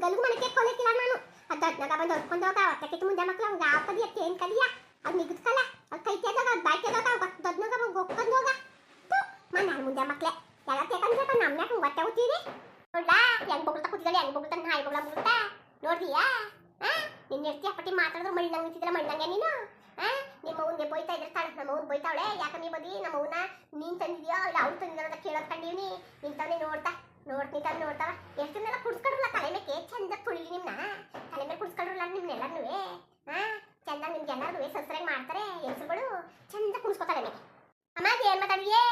ಗಲ್ಗು ಮನೆ ಕೆಕ್ಕೊಲಿಕ್ಕಿಲ್ಲ ನಾನು ಅದು ದೊಡ್ಡನಾಗ ಬಂದು ಹೊಡ್ಕೊಂಡು ಹೋಗ ಹೊಟ್ಟೆಕಿತ್ತು ಮುಂದೆ ಮಕ್ಳು ಅವ್ನು ಯಾವ ಕದಿಯಕ್ಕೆ ಏನು ಕದಿಯ ಅದು ನಿಗದ್ಕಲ್ಲ ಅದು ಕೈ ತೆಗೋಗ ಅದು ಬಾಯಿ ತೆಗೋಗ ದೊಡ್ಡನಾಗ ಬಂದು ಹೊಕ್ಕೊಂಡು ಹೋಗ ನಾನು ಮುಂದೆ ಮಕ್ಳೆ ಎಲ್ಲ ತೆಕೊಂಡ್ರೆ ನಮ್ಮನ್ಯಾಕ ಹೊಟ್ಟೆ ಕೂತೀರಿ ನೋಡ್ಲಾ ಹೆಂಗ್ ಬೊಗಳ್ತಾ ಕೂತಿದ್ದಾಳೆ ಹೆಂಗ್ ಬೊಗಳ್ತಾ ನಾಯಿ ಬೊಗಳ್ತಾ ನೋಡ್ದಿಯಾ ನಿನ್ನ ಹೆಂಡತಿ ಅಪ್ಪಟ್ಟಿ ಮಾತಾಡಿದ್ರು ಮಣ್ಣಂಗೆ ನಿಂತಿದ್ದಿಲ್ಲ ಮಣ್ಣಂಗೆ ನೀನು ನಿಮ್ಮ ಅವ್ವನ್ನೇ ಬೈತಾ ಇದ್ರೆ ತಾಳೆ ನಮ್ಮ ಅವ್ವನ್ ಬೈತಾವಳೆ ಯಾಕೆ ನೀ ಬದಿ ನಮ್ಮ ಅವ್ವನ ನೀನು ತಂದಿದ್ಯೋ ಇಲ್ಲ ಅವ್ರು ತಂದಿದ್ದಾರ ಅಂತ ಕೇಳೋದು ಕಂಡೀವ್ನಿ ನಿಂತವನೇ ನಿಂತವನೇ ನೋಡ್ತಾವ ಎಷ್ಟನ್ನೆಲ್ಲ ಕುಡ್ಸ್ಕೊಂಡ್ರಲ್ಲ ತಲೆ ಮೇಲೆ ಚಂದ ತುಳಿ ನಿಮ್ಮನ್ನ ತಲೆ ಮೇಲೆ ಕುಡ್ಸ್ಕೊಂಡ್ರಲ್ಲ ನಿಮ್ಮನ್ನೆಲ್ಲರೂ ಚಂದ ನಿಮ್ಗೆ ಎಲ್ಲರೂ ಸಸ್ರಾಗಿ ಮಾಡ್ತಾರೆ ಹೆಂಗಸುಗಳು ಚಂದ ಕುಡಿಸ್ಕೊತಾಳೆ ಮೇಲೆ ಅಮ್ಮ ಅದೇನು ಮಾತಾಡಿಯೇ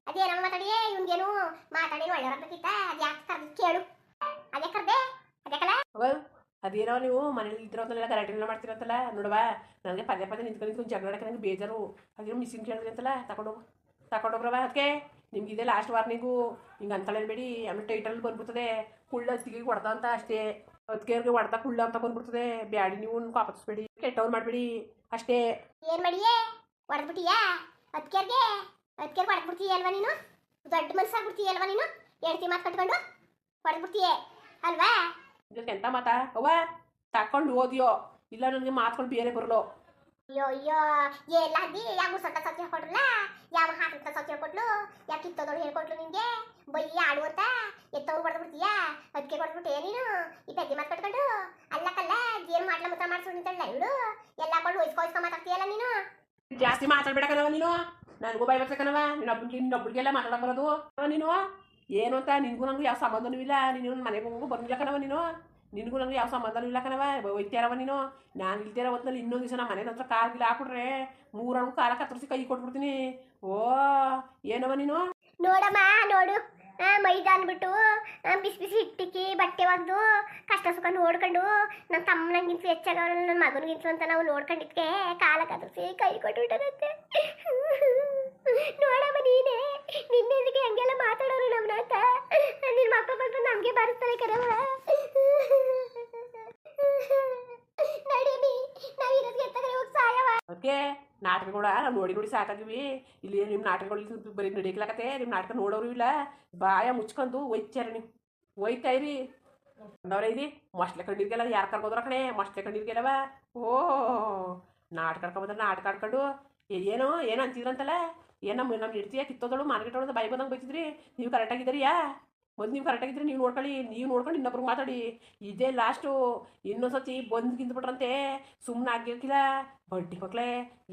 ಅದೇನಮ್ಮ ಮಾತಾಡಿಯೇ ಇವ್ನಿಗೇನು ಮಾತಾಡಿ ಒಳ್ಳೆಯವ್ರಾಗಬೇಕಿತ್ತ ಅದು ಯಾಕೆ ಕರ್ದು ಕೇಳು ಅದೇ ಕರ್ದೆ ಅದೇ ಕಲ ಅದೇನೋ ನೀವು ಮನೇಲಿ ಇದ್ರೋಂತಲ್ಲ ಗಲಾಟೆಲ್ಲ ಮಾಡ್ತಿರಂತಲ್ಲ ನೋಡವಾ ನನಗೆ ಪದೇ ಪದೇ ನಿಂತ್ಕೊಂಡು ಜಗಳಕ್ಕೆ ನನಗೆ ಬೇಜಾರು ಅದೇನೋ ಮಿಸ್ಸಿಂಗ್ ಕೇಳಿದ್ರಿ ಅಂತಲ್ಲ ತಗೊಂಡೋಗ್ರವ ಅದಕ್ಕೆ ನಿಮ್ಗೆ ಇದೆ ಲಾಸ್ಟ್ ವಾರ್ನಿಂಗು ಹಿಂಗೆ ಅಂತಳೇಬೇಡಿ ಆಮೇಲೆ ಟೈಟಲ್ ಬಂದ್ಬಿಡ್ತದೆ ಕುಳ್ಳ ಹತ್ತಿಗೆ ಹೊಡೆದ ಅಂತ ಅಷ್ಟೇ ಅದಕ್ಕೆ ಹೊಡೆದ ಕುಳ್ಳ ಅಂತ ಬಂದ್ಬಿಡ್ತದೆ ಬ್ಯಾಡಿ ನೀವು ಕಾಪಾಡಿಸ್ಬೇಡಿ ಕೆಟ್ಟವ್ರು ಮಾಡಬೇಡಿ ಅಷ್ಟೇ ಏನು ಮಾಡಿಯೇ ಹೊಡೆದ್ಬಿಟ್ಟಿಯಾ ಅದಕ್ಕೆ ಹೊಡೆದ್ಬಿಡ್ತೀಯ ಅಲ್ವಾ ನೀನು ದೊಡ್ಡ ಮನಸ್ಸಾಗ್ಬಿಡ್ತೀಯ ಅಲ್ವಾ ನೀನು ಹೇಳ್ತಿ ಮಾತು ಕಟ್ಕೊಂಡು ಹೊಡೆದ್ಬಿಡ್ತೀಯೇ ಅಲ್ವಾ ಎಂತ ಮಾತಾ ಅವ್ವ ತಕೊಂಡು ಓದಿಯೋ ಇಲ್ಲ ನನಗೆ ಮಾತ್ಕೊಂಡು ಬೇರೆ ಬರಲೋ ಅಯ್ಯೋ ಅಯ್ಯೋ ಎಲ್ಲ ಅದಿ ಯಾವ ಸೊಟ್ಟ ಸತ್ಯ ಹೇಳ್ಕೊಟ್ರಲ್ಲ ಯಾವ ಹಾಕಿತ್ತ ಸತ್ಯ ಹೇಳ್ಕೊಟ್ಲು ಯಾವ ಕಿತ್ತೋದವ್ರು ಹೇಳ್ಕೊಟ್ಲು ನಿಂಗೆ ಬೈಯ ಆಡುವಂತ ಎತ್ತವ್ರು ಹೊಡೆದ್ಬಿಡ್ತೀಯಾ ಅದಕ್ಕೆ ಹೊಡೆದ್ಬಿಟ್ಟೆ ನೀನು ಈ ಪೆದ್ದಿ ಮಾತು ಕಟ್ಕೊಂಡು ಅಲ್ಲಕ್ಕಲ್ಲ ಏನು ಮಾಡ್ಲ ಮುತ್ತ ಮಾಡ್ಸು ನಿಂತಲ್ಲ ಇವಳು ಎಲ್ಲ ಕೊಂಡು ವಯಸ್ಕೊ ಮಾತಾಡ್ತೀಯಲ್ಲ ನೀನು ಜಾಸ್ತಿ ಮಾತಾಡ್ಬೇಡಕನವ ನೀನು ನನಗೂ ಭಯ ಬರ್ಸಕನವ ಇನ್ನೊಬ್ಳಿಗೆಲ್ಲ ಮಾತಾಡಕ್ ಬರೋದು ನೀನು ಏನು ಅಂತ ನಿನಗೂ ನನಗೂ ಯಾವ ಸಂಬಂಧನೂ ಇಲ್ಲ ನೀನು ಮನೆಗೆ ಹೋಗೋ ಬರ್ಲಿಲ್ಲ ಕಣವ ನೀನು ನಿನಗೂ ನನಗೂ ಯಾವ ಸಂಬಂಧನೂ ಇಲ್ಲ ಕಣವ ಒಯ್ತಾರವ ನೀನು ನಾನು ಇಲ್ತಿರೋ ಹೊತ್ತಿನಲ್ಲಿ ಇನ್ನೊಂದು ದಿವಸ ನಮ್ಮ ಮನೆ ಹತ್ರ ಕಾಲ್ಗಿಲ್ಲ ಹಾಕ್ಬಿಟ್ರೆ ಮೂರಳು ಕಾಲ ಕತ್ತರಿಸಿ ಕೈ ಕೊಟ್ಬಿಡ್ತೀನಿ ಓ ಏನವ ನೀನು ನೋಡಮ್ಮ ನೋಡು ಮೈದಾ ಅಂದ್ಬಿಟ್ಟು ಬಿಸಿ ಬಿಸಿ ಹಿಟ್ಟಿಕ್ಕಿ ಬಟ್ಟೆ ಒಗ್ದು ಕಷ್ಟ ಸುಖ ನೋಡ್ಕೊಂಡು ನನ್ನ ತಮ್ಮನಿಗಿಂತ ಹೆಚ್ಚಾಗ ನನ್ನ ಮಗನಿಗಿಂತ ಅಂತ ನಾವು ನೋಡ್ಕೊಂಡಿದ್ಕೆ ಕಾಲ ಕತ್ತರಿಸಿ ಕೈ ಕೊಟ್ಬಿಟ್ಟರಂತೆ ನೋಡಮ್ಮ ನೀನೇ ನಿನ್ನೆದಕ್ಕೆ ಹಂಗೆಲ್ಲ ಮಾತಾಡೋರು ನಮ್ಮನ್ನ ಅಂತ ನಿನ್ನ ಮಕ್ಕಳು ಬಂದು ನಮಗೆ ಬಾರಿಸ್ತಾರೆ ಕರವ ನಡೀನಿ ನಾವು ಇರೋದಕ್ಕೆ ಎತ್ತಗಡೆ ಹೋಗಿ ಸಾಯವ ಅದಕ್ಕೆ ನಾಟಕಗಳ ನಾವು ನೋಡಿ ಸಾಕಾಗಿವಿ ಇಲ್ಲಿ ನಿಮ್ಮ ನಾಟಕಗಳು ಬರೀ ನಡೀಕ್ಲಾಕತ್ತೆ ನಿಮ್ಮ ನಾಟಕ ನೋಡೋರು ಇಲ್ಲ ಬಾಯ ಮುಚ್ಕೊಂಡು ಒಯ್ತಾರ ನೀವು ಒಯ್ತಾ ಇರಿ ಅಂದವ್ರೆ ಇರಿ ಮಸ್ಲೆ ಕಂಡಿರ್ಗೆಲ್ಲ ಯಾರು ಕರ್ಕೋದ್ರ ಕಣೆ ಮಸ್ಲೆ ಕಂಡಿರ್ಗೆಲ್ಲವ ಓ ನಾಟಕ ಆಡ್ಕೊಂಬಂದ್ರೆ ನಾಟಕ ಆಡ್ಕೊಂಡು ಏನೋ ಏನೋ ಅಂತಿದ್ರಂತಲ್ಲ ಏನು ನಮ್ಮ ಇಡ್ತೀಯ ಕಿತ್ತೋದಳು ಮಾರ್ಕೆಟ್ ಒಳಗೆ ಬಾಯಿ ಬಂದಂಗೆ ಬೈತಿದ್ರಿ ನೀವು ಕರೆಕ್ಟಾಗಿದ್ದೀರಿಯಾ ಮೊದಲು ನೀವು ಕರೆಕ್ಟಾಗಿದ್ದರೆ ನೀವು ನೋಡ್ಕೊಂಡು ಇನ್ನೊಬ್ರಿಗೆ ಮಾತಾಡಿ ಇದೇ ಲಾಸ್ಟು ಇನ್ನೊಂದ್ಸತಿ ಬಂದು ಗಿಂದ್ಬಿಟ್ರಂತೆ ಸುಮ್ಮನೆ ಆಗಿರ್ಕಿಲ್ಲ ಬಡ್ಡಿ ಮಕ್ಕಳೇ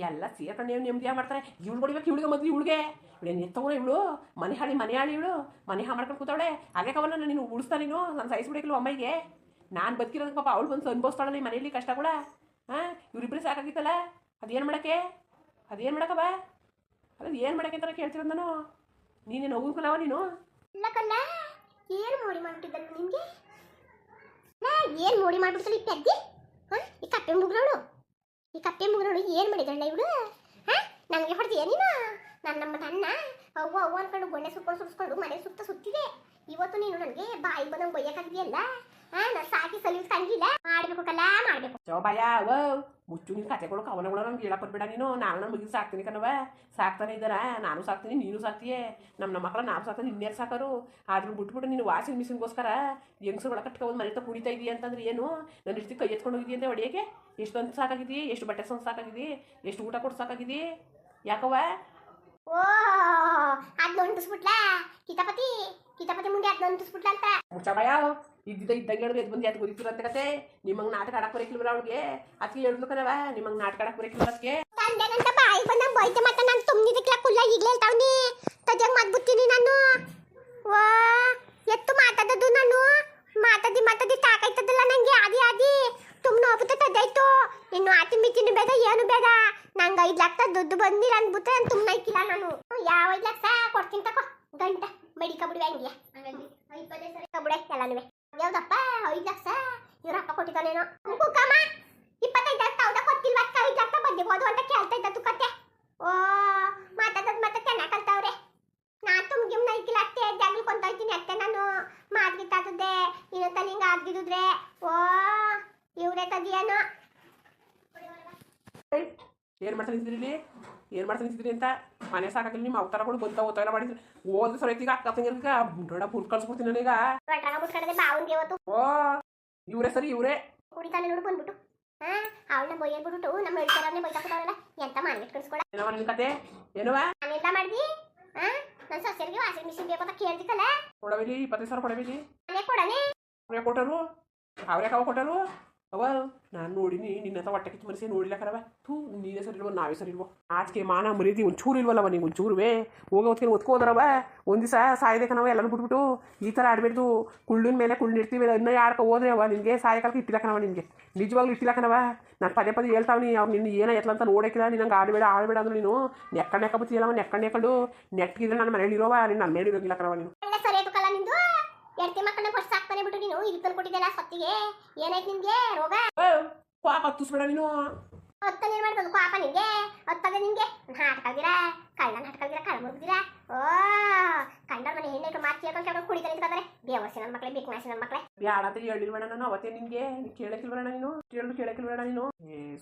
ಎಲ್ಲ ಸೇರ್ಕೊಂಡು ನೆಮ್ಮದಿ ಮಾಡ್ತಾರೆ ಇವಳು ಹೊಡಿಬೇಕು ಇವಳಿಗೆ ಮೊದಲು ಇವಳಿಗೆ ಇವಳೇನು ಎತ್ತವಳು ಇವಳು ಮನೆ ಹಾಳಿ ಇವಳು ಮನೆ ಮಾಡ್ಕೊಂಡು ಕೂತಾವಳೆ ಹಾಗೆ ಕವನ ನೀನು ಉಳಿಸ್ತಾ ನೀನು ನಾನು ಸಹಿಸ್ಬಿಡಕ್ಕಿಲ್ಲ ಅಮ್ಮಗೆ ನಾನು ಬದುಕಿರೋದು ಪಾಪ ಅವಳು ಬಂದು ಅನುಭವಿಸ್ತಾಳಲ್ಲ ಈ ಮನೆಯಲ್ಲಿ ಕಷ್ಟಗಳ ಇವರಿಬ್ಬರು ಸಾಕಾಗಿತ್ತಲ್ಲ ಅದೇನು ಮಾಡಕ್ಕವ ಅದು ಏನು ಮಾಡಕ್ಕೆ ಅಂತ ಕೇಳ್ತಿರೋದು ನಾನು ನೀನೇನು ಹೋಗ್ಕಲ್ಲವ ನೀನು ಇಲ್ಲಕಲ್ಲ ಏನು ಮೋಡಿ ಮಾಡ್ಬಿಟ್ಟಿದ್ದಲ್ಲ ನಿಮಗೆ ಏನು ಮೋಡಿ ಮಾಡ್ಬಿಡ್ತಾಳೆ ಈ ಪೆದ್ದಿ ಈ ಕಪ್ಪೆ ಮುಗ್ರೋಳು ಏನು ಮಾಡಿದಳ ಇವಳು ನನಗೆ ಹೊಡ್ತೀಯ ನೀನು ನನ್ನ ಅವ್ವ ಅನ್ಕೊಂಡು ಗೊಣ್ಣೆ ಸುರಿಸ್ಕೊಂಡು ಮನೆ ಸುತ್ತಿದೆ ಇವತ್ತು ನೀನು ನನಗೆ ಬಾಯಿ ಬಂದಂಗೆ ಬೈಯಕ್ಕಾಗಿದೆಯಲ್ಲ ನಾನು ಸಾಕಿ ಸಲೀಸ್ ಕಂಗಿಲ್ಲ ಮಾಡಬೇಕು ಭಯ ಮುಚ್ಚು ನಿನ್ನ ಕತೆಗಳು ಕವನಗಳು ನಮ್ಗೆ ಹೇಳಪ್ಪಟ್ಬೇಡ ನೀನು ನಾನು ನನ್ನ ಮಗಿಗೆ ಸಾಕ್ತೀನಿ ಕಣವ ಸಾಕ್ತಾನೆ ಇದ್ದಾರ ನಾನು ಸಾಕ್ತೀನಿ ನೀನು ಸಾಕ್ತೀಯೇ ನಮ್ಮ ಮಕ್ಕಳ ನಾವು ಸಾಕ್ತೀನಿ ಇನ್ನೇರು ಸಾಕೋರು ಆದ್ರೂ ಬಿಟ್ಬಿಟ್ಟು ನೀನು ವಾಷಿಂಗ್ ಮಿಷಿನ್ಗೋಸ್ಕರ ಹೆಂಗಸರು ಒಳಗೆ ಕಟ್ಕೊಂಡು ಮನೆ ತ ಕುಡಿತಾ ಇದೀಯ ಅಂತಂದ್ರೆ ಏನು ನನ್ನ ಇಷ್ಟು ಕೈ ಎತ್ಕೊಂಡು ಹೋಗಿದ್ದೀಯ ಅಂತ ಹೊಡಿಯೋಕ್ಕೆ ಎಷ್ಟು ಅಂತ ಸಾಕಾಗಿದ್ದೀ ಎಷ್ಟು ಬಟ್ಟೆ ಸಂದು ಸಾಕಾಗಿದ್ದೀ ಎಷ್ಟು ಊಟ ಕೊಟ್ಟು ಸಾಕಾಗಿದ್ದೀ ಯಾಕವ ಓ ಅದನ್ನ ಹೊಂಟಿಸ್ಬಿಟ್ಲಾ ಕಿತಾಪತಿ ಮುಂದೆ ಅದನ್ನ ಹೊಂಟಿಸ್ಬಿಟ್ಲ ಅಂತ ಮುಚ್ಚಬಯ ಇದ್ದಂಗೆ ಹೇಳಿದ್ರೆ ಎದ್ದು ಬಂದು ಎದ್ದು ಗೊತ್ತಿರಂತ ಕತೆ ನಿಮ್ಮಂಗೆ ನಾಟಕ ಆಡಕ್ಕೆ ಬರೋಕ್ಕಿಲ್ವಲ್ಲ ಅವ್ಳಿಗೆ ಅದಕ್ಕೆ ಹೇಳಿದ್ಲು ಕಣವ ನಿಮ್ಮಂಗೆ ನಾಟಕ ಆಡಕ್ಕೆ ಬರೋಕ್ಕಿಲ್ಲ ಅದಕ್ಕೆ ತಂದೆಗಂತ ಬಾಯಿ ಬಂದಂಗೆ ಬೈತೆ ಮತ್ತೆ ನಾನು ತುಂಬಿದಕ್ಲ ಕುಲ್ಲ ಈಗಲೇ ಹೇಳ್ತಾವ್ನಿ ತಜಂಗೆ ಮಾಡ್ಬಿಡ್ತೀನಿ ನಾನು ವಾ ಎತ್ತು ಮಾತಾಡೋದು ನಾನು ಮಾತಾಡಿ ಸಾಕಾಯ್ತದಲ್ಲ ನನಗೆ ಆದಿ ತುಂಬ ಹೋಗ್ಬಿಟ್ಟು ತದ್ದಾಯ್ತು ಇನ್ನು ಆತಿ ಮಿತಿನೂ ಬೇಡ ಏನು ಬೇಡ ನಂಗೆ 5 ಲಕ್ಷ ದುಡ್ಡು ಬಂದಿಲ್ಲ ಅಂದ್ಬಿಟ್ಟು ನಾನು ತುಂಬ ಐಕಿಲ್ಲ ನಾನು ಯಾವ 5 ಲಕ್ಷ ಕೊಡ್ತೀನಿ ತಕೋ ಗಂಟ ಮಡಿಕಬಿಡುವೆ ಹಂಗೆ ಕಬುಡೆ ಎಲ್ಲನೂ ಯಾವ್ದಪ್ಪ 5 ಲಕ್ಷ ಇವ್ರ ಅಪ್ಪ ಕೊಟ್ಟಿದ್ದಾನೇನೋ ಕುಕ್ಕಮ್ಮ 25 ಲಕ್ಷ ಹೌದಾ ಗೊತ್ತಿಲ್ವ 5 ಲಕ್ಷ ಬಂದಿರ್ಬೋದು ಅಂತ ಕೇಳ್ತಾ ಇದ್ದ ತುಕತ್ತೆ ಓ ಮಾತಾಡೋದು ಮತ್ತೆ ಚೆನ್ನಾಗಿ ಕಲ್ತವ್ರೆ ನಾನು ತುಂಬ ನೈಕಿಲ್ಲ ಅತ್ತೆ ಜಾಗ್ಲಿ ಕೊಂತೋಯ್ತೀನಿ ಅತ್ತೆ ನಾನು ಮಾದ್ಗಿತ್ತಾದದ್ದೆ ಇನ್ನೊಂದಲ್ಲಿ ಹಿಂಗೆ ಆಗಿದ್ರೆ ಓ ಇವ್ರೆ ತದಿಯೇನೋ ಏನು ಮಾಡ್ತಾ ನಿಂತಿದ್ರಿ ಅಂತ ಮನೆ ಸಾಕಾಗಿಲ್ಲ ನಿಮ್ಮ ಅವತಾರಗಳು ಬಂತ ಓದ್ತಾ ಮಾಡಿದ್ರು ಓದ್ ಸರಿತೀಗ ಅಕ್ಕ ತಂಗಿರ್ಗ ನೋಡ ಬುಡ್ ಕಳ್ಸ್ಬಿಡ್ತೀನಿ ನನಗ ಬಾವುಂಗೆ ಇವತ್ತು ಓ ಇವರೇ ಸರಿ ಇವರೇ ಕುಡಿತಾನೆ ನೋಡು ಬಂದ್ಬಿಟ್ಟು ಅವಳನ್ನ ಬೈಯಲ್ಬಿಟ್ಟು ನಮ್ಮ ಹೇಳ್ತಾರನ್ನೇ ಬೈತಾಕ್ಬಿಟ್ಟವರಲ್ಲ ಎಂತ ಮಾಡಿ ಕಳ್ಸ್ಕೊಳ ಏನವ ನಿನ್ ಕತೆ ಏನವ ನಾನೆಲ್ಲ ಮಾಡ್ದಿ ನನ್ನ ಸೊಸೆರಿಗೆ ವಾಷಿಂಗ್ ಮಿಷಿನ್ ಬೇಕು ಅಂತ ಕೇಳ್ದಿತ್ತಲ್ಲ ಕೊಡಬೇಲಿ 25,000 ಕೊಡಬೇಲಿ ನಾನೇ ಕೊಡನೆ ಅವ್ರೇ ಕೊಟ್ಟರು ಅವ್ರೇ ಕಾವ ಕೊಟ್ಟರು ಅವ ನಾನು ನೋಡಿನಿ ನಿನ್ನ ಹತ್ರ ಹೊಟ್ಟೆ ಕಿಚ್ಚು ಮನಸ್ಸೇ ನೋಡಿಲ್ಲ ಕರವ ಥೂ ನೀನೇ ಸರಿ ಇಲ್ವೋ ನಾವೇ ಸರಿ ಇಲ್ವೋ ಆಚೆಗೆ ಮಾನ ಮರೀತಿ ಒಂಚೂರು ಇಲ್ವಲ್ಲವ ನಿಂಗೆ ಒಂಚೂರುವೆ ಹೋಗೋ ಹೊತ್ತಿಗೆ ಒತ್ಕೋದ್ರವ ಒಂದು ದಿವಸ ಸಾಯ್ಬೇಕನವ ಎಲ್ಲರೂ ಬಿಟ್ಬಿಟ್ಟು ಈ ಥರ ಆಡಬೇಡ್ದು ಕುಳ್ಳಿನ ಮೇಲೆ ಕುಳ್ಳಿರ್ತೀವಿ ಇನ್ನೂ ಯಾರಕ್ಕೆ ಹೋದ್ರೆ ಅವ ನಿನಗೆ ಸಾಯಕಾಲಕ್ಕೆ ಇಟ್ಟಿಲ್ಲಕನವ ನಿನಗೆ ನಿಜವಾಗ್ಲೂ ಇಟ್ಟಿಲ್ಲಕನವ ನಾನು ಪದೇ ಪದೇ ಹೇಳ್ತಾವ್ನಿ ಅವ್ರು ನಿನ್ನ ಏನೋ ಎತ್ತಲ ಅಂತ ನೋಡೋಕ್ಕಿಲ್ಲ ನಿನಗೆ ಆಡಬೇಡ ಅಂದ್ರೆ ನೀನು ನೆಕ್ಕ ಬತ್ತೀಯಲ್ಲವ ನೆಕ್ಕೊಂಡು ನೆಟ್ಟಿದ್ರೆ ನನ್ನ ಮನೇಲಿ ಇರೋವ ನೀನು ನನ್ನ ಮೇಲೆ ಇರೋಗಿಲ್ಲ ಕಣವ ನೀನು ಸರಿ ಆಯ್ತಲ್ಲ ನಿಂದು ಎಡ್ತಿ ಮಕ್ಕಳನ್ನ ಫಸ್ಟ್ ಸಾಕ್ತಾನೆ ಬಿಟ್ಟು ನೀನು ಇಲ್ಲಿ ತಂದು ಕೊಟ್ಟಿದ್ದಲ್ಲ ಸತ್ತಿಗೆ ಏನಾಯ್ತು ನಿನ್ಗೆ ರೋಗ ಹತ್ತಿಸ್ಬೇಡ ನೀನು ಹೊತ್ತ ನೀನು ಮಾಡ್ಬೋದು ಪಾಪ ನಿಂಗೆ ಹೊತ್ತದ ನಿಂಗೆ ನಾಟಕಲ್ದಿರಾ ಕಳ್ಳ ಮುರುಗ್ದಿರಾ ಓ ಕಂಡರ್ ಮನೆ ಹೆಣ್ಣು ಮಾತು ಕೇಳ್ಕೊಂಡು ಕುಡಿತಾರೆ ನಿಂತ್ಕೊಂಡ್ರೆ ಬೇವರ್ಸಿ ನನ್ನ ಮಕ್ಕಳೇ ಬೇಕು ಮಾಸಿ ನನ್ನ ಮಕ್ಕಳೇ ಬ್ಯಾಡ ಅಂತ ಹೇಳಿಲ್ಬೇಡ ನಾನು ಅವತ್ತೇ ನಿನ್ಗೆ ಕೇಳಕ್ಕಿಲ್ಬೇಡ ನೀನು ಕೇಳಕ್ಕಿಲ್ಬೇಡ ನೀನು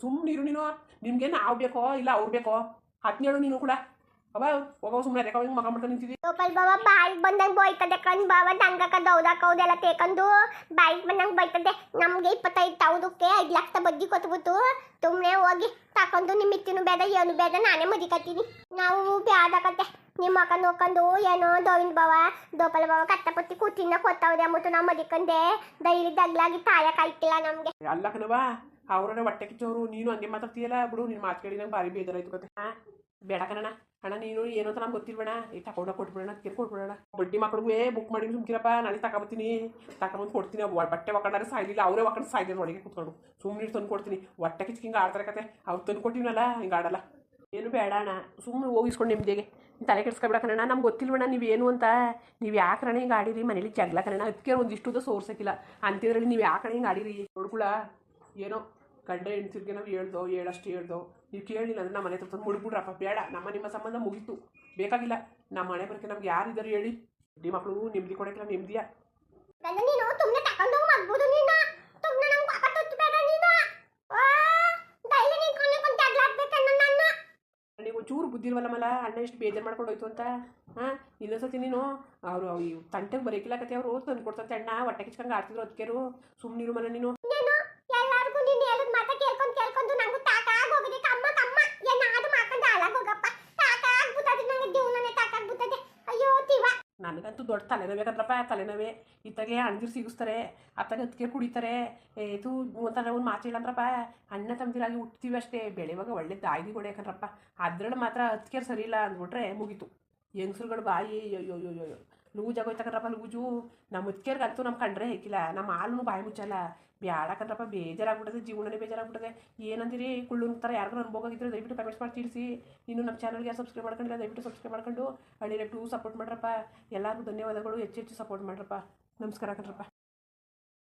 ಸುಮ್ಮನಿರು ನೀನು ನಿಮ್ಗೆ ನಾವು ಬೇಕೋ ಇಲ್ಲ ಅವ್ರು ಬೇಕೋ 17 ನೀನು ಕೂಡ ಅವ ಹೋಗೋ ಸುಮ್ಮನೆ ರೇಖಾ ಹಿಂಗೆ ಮಗ ಮಾಡ್ಕೊಂಡು ನಿಂತಿದ್ದಿ ಗೋಪಾಲ್ ಬಾವ ಬಾಯಿಗೆ ಬಂದಂಗೆ ಬೈತದೆ ಕಣ್ ಬಾವ ದಂಗಕ್ಕ ದೌದಕ್ಕೌದೆಲ್ಲ ತೇಕಂದು ಬಾಯಿಗೆ ಬಂದಂಗೆ ಬೈತದೆ ನಮಗೆ 25,000ಕ್ಕೆ 5 ಲಕ್ಷ ಬಡ್ಡಿ ಕೊಟ್ಬಿಟ್ಟು ಸುಮ್ಮನೆ ಹೋಗಿ ತಕೊಂಡು ನಿಮ್ಮ ಇತ್ತಿನೂ ಬೇಡ ಏನು ಬೇಡ ನಾನೇ ಮದಿಕತ್ತೀನಿ ನಾವು ಬ್ಯಾದಕತ್ತೆ ನಿಮ್ಮ ಮಕ್ಕ ನೋಡ್ಕೊಂಡು ಏನೋ ಗೋವಿಂದ ಬಾವ ಗೋಪಾಲ ಬಾವ ಕಷ್ಟಪಟ್ಟು ಕೂತಿನ ಕೊತ್ತವ್ರೆ ಅಂದ್ಬಿಟ್ಟು ನಾವು ಮದಿಕಂದೆ ಡೈಲಿ ದಗ್ಲಾಗಿ ತಾಯಕಾಯ್ತಿಲ್ಲ ನಮಗೆ ಅಲ್ಲ ಕಣವ ಅವ್ರನ್ನ ಹೊಟ್ಟೆ ಕಿಚ್ಚೋರು ನೀನು ಹಂಗೆ ಮಾತಾಡ್ತೀಯಲ್ಲ ಬಿಡು ನೀನು ಮಾತು ಕೇಳಿ ನಂಗೆ ಭಾರಿ ಬೇಜಾರಾಯ್ತು ಕತೆ ಬೇಡ ಕಣ ಅಣ್ಣ ನೀನು ಏನು ಅಂತ ನಮ್ಗೆ ಗೊತ್ತಿಲ್ಬೇಡ ಈ ತಗೊಂಡ ಕೊಟ್ಬಿಡೋಣ ಕೊಟ್ಬಿಡೋಣ ಬಡ್ಡಿ ಮಕ್ಳಿಗೆ ಬುಕ್ ಮಾಡಿ ಸುಮ್ಕಿರಪ್ಪ ನಾಳೆ ತಗೊಬತ್ತೀನಿ ತಗೊಂಬಂದು ಕೊಡ್ತೀನಿ ಬಟ್ಟೆ ಒಕ್ಕಂಡ್ರೆ ಸಾಯ್ಲಿಲ್ಲ ಅವರೇ ಒಕ್ಕಂಡು ಸಾಯ್ತಾರೆ ಒಳಗೆ ಕುತ್ಕೊಂಡು ಸುಮ್ಮನೆ ತಂದು ಕೊಡ್ತೀನಿ ಹೊಟ್ಟೆ ಕಿಚ್ಚು ಹಿಂಗೆ ಆಡ್ತಾರೆ ಕತೆ ಅವ್ರು ತಂದು ಕೊಟ್ಟಿವನಲ್ಲ ಹಿಂಗೆ ಆಡಲ್ಲ ಏನು ಬೇಡ ಅಣ್ಣ ಸುಮ್ಮನೆ ಹೋಗಿಸ್ಕೊಂಡು ನಿಮ್ದಿಗೆ ತಲೆ ಕೆಡ್ಸ್ಕೊಬೇಡ ಕಣ ನಮ್ಗೆ ಗೊತ್ತಿಲ್ವಣ್ಣ ನೀವೇನು ಅಂತ ನೀವು ಯಾಕಣ್ಣ ಹಿಂಗೆ ಆಡಿರಿ ಮನೇಲಿ ಜಗಳ ಕಣ ಅದಕ್ಕೆ ಒಂದಿಷ್ಟು ಸೋರ್ಸಕ್ಕಿಲ್ಲ ಅಂತಿದ್ರಲ್ಲಿ ನೀವು ಯಾಕಣ್ಣ ಹಿಂಗೆ ಆಡಿರಿ ನೋಡ್ಕೊಳ ಏನೋ ಗಂಡ ಹೆಣ್ತಿರ್ಗೆ ನಾವು ಹೇಳ್ದೋ ನೀವು ಕೇಳಿಲ್ಲ ಅಂದ್ರೆ ನಮ್ಮ ಮನೆ ಹತ್ರ ತಂದು ಮುಡ್ಬಿಡ್ರಪ್ಪ ಬೇಡ ನಿಮ್ಮ ಸಂಬಂಧ ಮುಗೀತು ಬೇಕಾಗಿಲ್ಲ ನಮ್ಮ ಮನೆ ಬರೋಕ್ಕೆ ನಮ್ಗೆ ಯಾರಿದ್ದಾರೆ ಹೇಳಿ ಡಿ ಮಕ್ಕಳು ನೆಮ್ಮದಿ ಕೊಡೋಕ್ಕಿಲ್ಲ ನೆಮ್ಮದಿಯ ನೀನು ತುಮ್ನೆ ತಕೊಂಡು ಮಾಡ್ಬೋದು ನೀನು ತುಮ್ನೆ ನಂಗೆ ಪಾಪ ತುಚ್ಚಬೇಡ ನೀನು ಡೈಲಿ ನೀನು ಕೊಂದು ಜಗಳಾಡ್ಬೇಕನ್ನ ನನ್ನ ನೀವು ಒಂಚೂರು ಬುದ್ಧಿ ಇಲ್ವಲ್ಲ ಅಣ್ಣ ಎಷ್ಟು ಬೇಜಾರು ಮಾಡ್ಕೊಂಡು ಹೋಯ್ತು ಅಂತ ಇನ್ನೊಂದ್ಸತಿ ನೀನು ಅವರು ತಂಟೆಗೆ ಬರೋಕಿಲ್ಲ ಕತೆ ಅವರು ತಂದು ಕೊಡ್ತಂತೆ ಅಣ್ಣ ಹೊಟ್ಟೆ ಕಿಚ್ಕಂಗೆ ಆಡ್ತಿದ್ರು ಅದಕ್ಕೇರು ಸುಮ್ಮನಿರು ಮನೆ ನೀನು ಎಲ್ಲರಿಗೂ ನೀನು ಹೇಳಿದ ಮಾತ ಕೇಳ್ಕೊಂಡು ನಂಗೂ ತಾಕಾಗೋಗಿದೆ ಕಮ್ಮ ಏನಾದ್ರು ಮಾಡ್ಕೊಂಡು ಹಾಳಾಗೋಗಪ್ಪ ತಾಕಾಗ್ಬಿಟ್ಟದೆ ನನಗೆ ಜೀವನನೇ ತಾಕಾಗ್ಬಿಟ್ಟದೆ ಅಯ್ಯೋ ತೀವ ನನಗಂತೂ ದೊಡ್ಡ ತಲೆನೋವೇಕಂದ್ರಪ್ಪ ತಲೆನೋವೇ ಇತ್ತಾಗೆ ಅಣ್ದಿರು ಸಿಗಿಸ್ತಾರೆ ಅತ್ತಾಗೆ ಅದಕ್ಕೆ ಕುಡಿತಾರೆ ಇದು ಒಂಥರ ಒಂದು ಮಾತು ಹೇಳಂದ್ರಪ್ಪ ಅಣ್ಣ ತಮ್ಮದಿರಾಗಿ ಹುಟ್ತೀವಿ ಅಷ್ಟೇ ಬೆಳೆವಾಗ ಒಳ್ಳೆ ದಾಯಿಗೆ ಕೊಡಬೇಕಂದ್ರಪ್ಪ ಅದ್ರಲ್ಲಿ ಮಾತ್ರ ಅದಕ್ಕೆ ಸರಿ ಇಲ್ಲ ಅಂದ್ಬಿಟ್ರೆ ಮುಗೀತು ಹೆಂಗಸ್ರುಗಳು ಬಾಯಿ ಅಯ್ಯೋ ಲೂಜ್ ಆಗೋಯ್ತಕಂದ್ರಪ್ಪ ಲೂಜು ನಮ್ಮ ಮುದ್ಕೇರ್ಗಂತೂ ನಮ್ಮ ಕಂಡ್ರೆ ಹೇಗಿಲ್ಲ ನಮ್ಮ ಹಾಲು ಬಾಯಿ ಮುಚ್ಚಲ್ಲ ಬ್ಯಾಡಕಂದ್ರಪ್ಪ ಬೇಜಾರಾಗ್ಬಿಟ್ಟದೆ ಜೀವನನೇ ಬೇಜಾರಾಗ್ಬಿಟ್ಟದೆ ಏನಂದಿರಿ ಕುಳ್ಳು ಥರ ಯಾರಿಗೂ ಅನ್ಬೋಗಿದ್ರೆ ದಯವಿಟ್ಟು ಕಮೆಂಟ್ಸ್ ಮಾಡಿ ತಿಳಿಸಿ ಇನ್ನು ನಮ್ಮ ಚಾನಲ್ಗೆ ಸಬ್ಸ್ಕ್ರೈಬ್ ಮಾಡ್ಕೊಂಡಿಲ್ಲ ದಯವಿಟ್ಟು ಸಬ್ಸ್ಕ್ರೈಬ್ ಮಾಡ್ಕೊಂಡು ಹಳ್ಳಿ ಟೂ ಸಪೋರ್ಟ್ ಮಾಡ್ರಪ್ಪ ಎಲ್ಲರಿಗೂ ಧನ್ಯವಾದಗಳು ಹೆಚ್ಚು ಸಪೋರ್ಟ್ ಮಾಡ್ರಪ್ಪ ನಮಸ್ಕಾರ ಕಣ್ರಪ್ಪ